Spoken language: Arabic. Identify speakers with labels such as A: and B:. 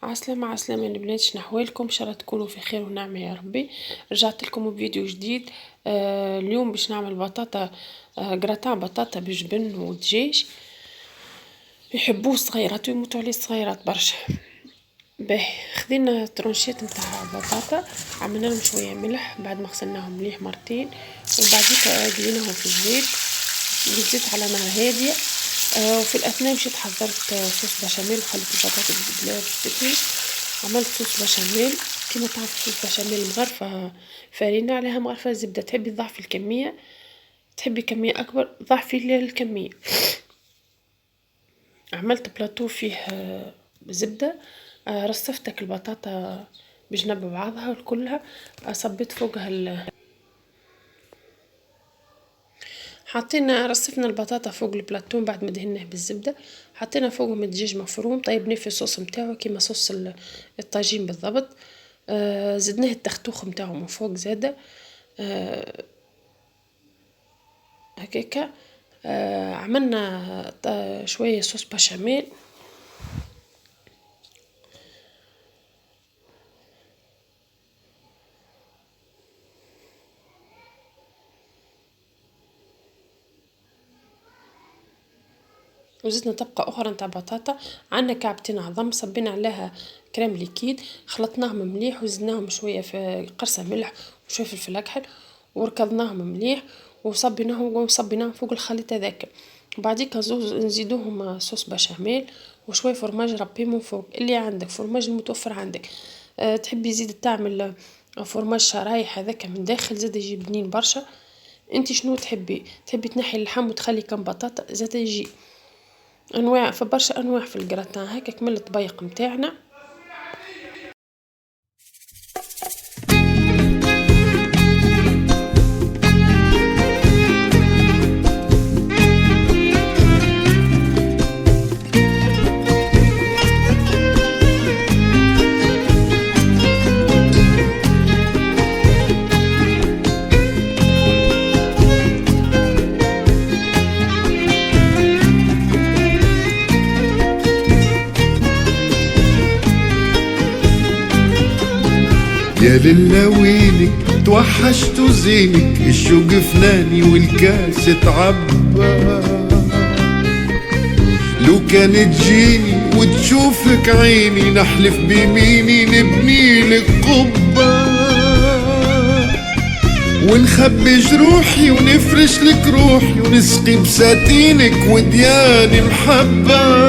A: عسلامة عسلامة البنات، شنحوالكم؟ ان شاء الله تكونوا في خير ونعمة يا ربي. رجعت لكم بفيديو جديد. اليوم باش نعمل بطاطا، جراتان بطاطا بجبن ودجاج. يحبوه الصغيرات ويموتوا عليه الصغيرات برشا. باهي، خذينا ترونشيت نتاع بطاطا، عملنا لهم شويه ملح بعد ما غسلناهم مليح مرتين، وبعديك قليناهم في الزيت على نار هاديه. وفي الاثناء مشيت حضرت صوص بشاميل وخليت البطاطا بالبلا باش تطيب. عملت صوص بشاميل كيما تعرف، صوص بشاميل مغرفه فرينه عليها مغرفه زبده. تحبي تضعفي الكميه، تحبي كميه اكبر ضعفي الكميه. عملت بلاطو فيه زبده، رصفتك البطاطا بجنب بعضها كلها، صبيت فوقها حطينا رصفنا البطاطا فوق البلاطو بعد ما دهناه بالزبده. حطينا فوقهم الدجاج مفروم، طيبناه في الصوص نتاعو كيما صوص الطاجين بالضبط. زدناه التختوخ نتاعو من فوق زاده هكاكا. عملنا شويه صوص بشاميل. وزدنا طبقة أخرى نتاع بطاطا. عندنا كعبتين عظم صبينا عليها كريم ليكيد، خلطناهم مليح وزدناهم شوية في قرصة ملح وشوية فلفل أكحل وركضناهم مليح وصبيناهم فوق الخليط هذاك. وبعديك نزيدوهم صوص بشاميل وشوية فرماج ربي من فوق اللي عندك، فرماج المتوفر عندك. تحبي زيد تعمل فرماج شرايح هذاك من داخل زاد يجي بنين برشا. انت شنو تحبي تنحي اللحم وتخلي كم بطاطا زاد يجي انواع، فبرشا انواع في الجراتان. هكا كمل الطبيق متاعنا.
B: يا للويلك توحشت زينك، الشوق فناني والكاس تعبى. لو كان تجيني وتشوفك عيني، نحلف بيميني نبني لك قبة، ونخبي جروحي ونفرش لك روحي، ونسقي بساتينك ودياني محبة.